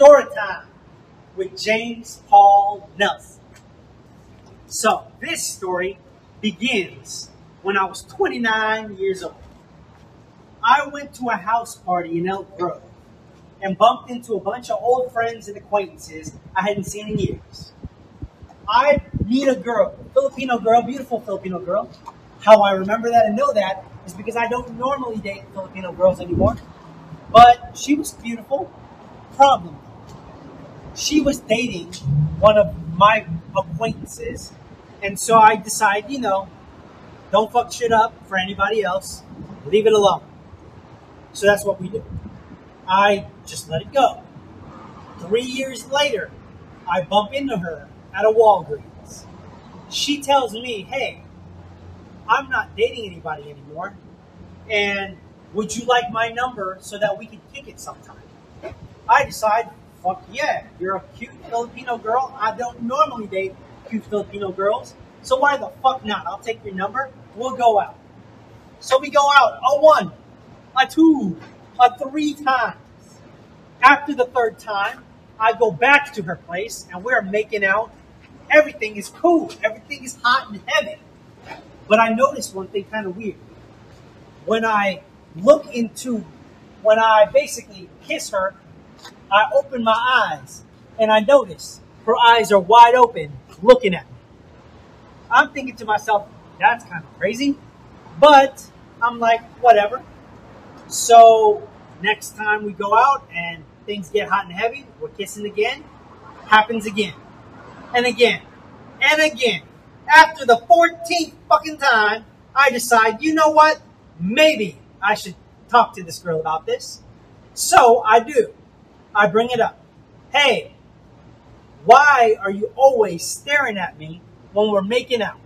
Story time with James Paul Nelson. So, this story begins when I was 29 years old. I went to a house party in Elk Grove and bumped into a bunch of old friends and acquaintances I hadn't seen in years. I meet a girl, Filipino girl, beautiful Filipino girl. How I remember that and know that is because I don't normally date Filipino girls anymore. But she was beautiful. Problem. She was dating one of my acquaintances. And so I decide, don't fuck shit up for anybody else. Leave it alone. So that's what we do. I just let it go. 3 years later, I bump into her at a Walgreens. She tells me, hey, I'm not dating anybody anymore. And would you like my number so that we can kick it sometime? I decide, fuck yeah, you're a cute Filipino girl. I don't normally date cute Filipino girls. So why the fuck not? I'll take your number. We'll go out. So we go out a one, a two, a three times. After the third time, I go back to her place and we're making out. Everything is cool. Everything is hot and heavy. But I noticed one thing kind of weird. When I basically kiss her, I open my eyes and I notice her eyes are wide open looking at me. I'm thinking to myself, that's kind of crazy. But I'm like, whatever. So next time we go out and things get hot and heavy, we're kissing again. Happens again. And again. And again. After the 14th fucking time, I decide, you know what? Maybe I should talk to this girl about this. So I do. I bring it up. Hey, why are you always staring at me when we're making out?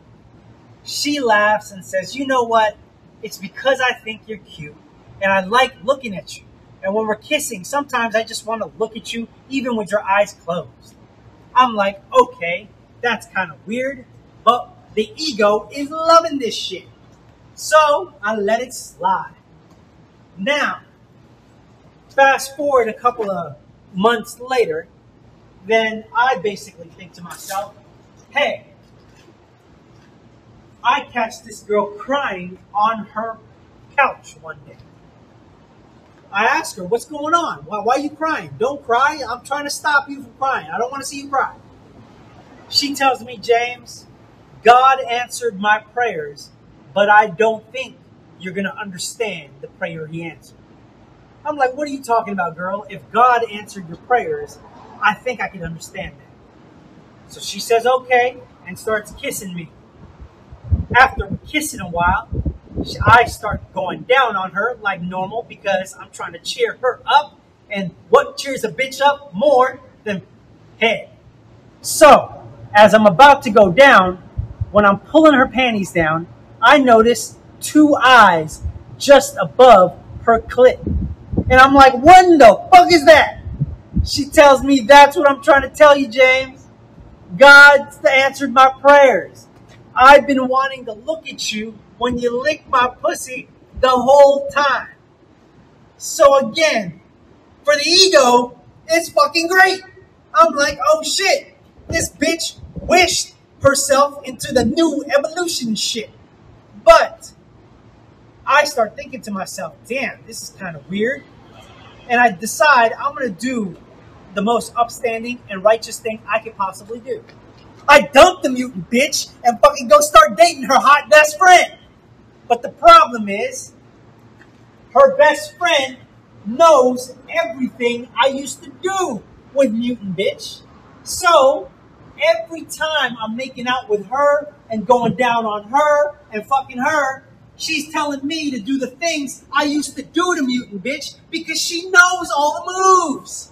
She laughs and says, you know what? It's because I think you're cute and I like looking at you. And when we're kissing, sometimes I just want to look at you even with your eyes closed. I'm like, okay, that's kind of weird, but the ego is loving this shit. So I let it slide. Now, fast forward a couple of months later, then I basically think to myself, hey, I catch this girl crying on her couch one day. I ask her, what's going on? Why are you crying? Don't cry. I'm trying to stop you from crying. I don't want to see you cry. She tells me, James, God answered my prayers, but I don't think you're going to understand the prayer he answered. I'm like, what are you talking about, girl? If God answered your prayers, I think I can understand that. So she says, okay, and starts kissing me. After we're kissing a while, I start going down on her like normal because I'm trying to cheer her up. And what cheers a bitch up more than head? So, as I'm about to go down, when I'm pulling her panties down, I notice two eyes just above her clit. And I'm like, what in the fuck is that? She tells me, that's what I'm trying to tell you, James. God's answered my prayers. I've been wanting to look at you when you lick my pussy the whole time. So again, for the ego, it's fucking great. I'm like, oh shit, this bitch wished herself into the new evolution shit. But I start thinking to myself, damn, this is kind of weird. And I decide I'm going to do the most upstanding and righteous thing I could possibly do. I dump the mutant bitch and fucking go start dating her hot best friend. But the problem is, her best friend knows everything I used to do with mutant bitch. So, every time I'm making out with her and going down on her and fucking her, she's telling me to do the things I used to do to mutant bitch because she knows all the moves.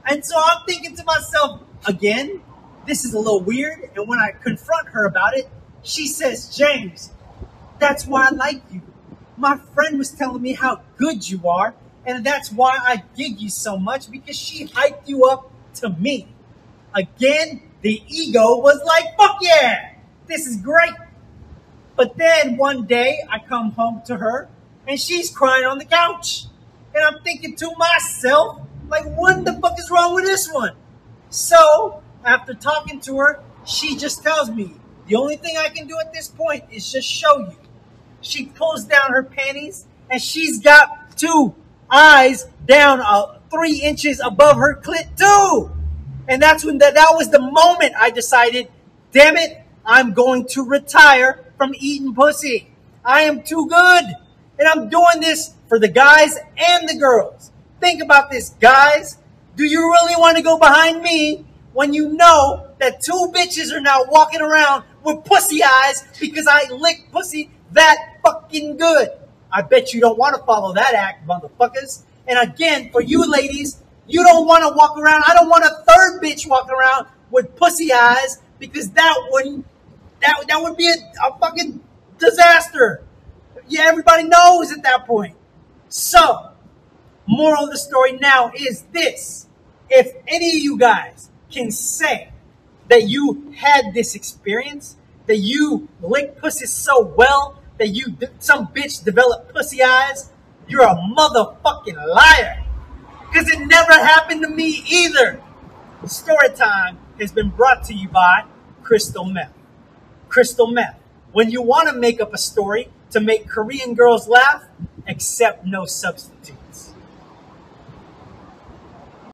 And so I'm thinking to myself, again, this is a little weird. And when I confront her about it, she says, James, that's why I like you. My friend was telling me how good you are, and that's why I dig you so much, because she hyped you up to me. Again, the ego was like, fuck yeah, this is great. But then one day I come home to her and she's crying on the couch. And I'm thinking to myself, Like, what the fuck is wrong with this one? So, after talking to her, she just tells me, the only thing I can do at this point is just show you. She pulls down her panties, and she's got 2 eyes down 3 inches above her clit too. And that's when that was the moment I decided, damn it, I'm going to retire from eating pussy. I am too good. And I'm doing this for the guys and the girls. Think about this, guys. Do you really want to go behind me when you know that 2 bitches are now walking around with pussy eyes because I lick pussy that fucking good? I bet you don't want to follow that act, motherfuckers. And again, for you ladies, you don't want to walk around. I don't want a 3rd bitch walking around with pussy eyes because that would be a fucking disaster. Yeah, everybody knows at that point. So, moral of the story now is this. If any of you guys can say that you had this experience, that you lick pussy so well, that some bitch developed pussy eyes, you're a motherfucking liar. Because it never happened to me either. Story time has been brought to you by Crystal Meth. Crystal Meth. When you want to make up a story to make Korean girls laugh, accept no substitute.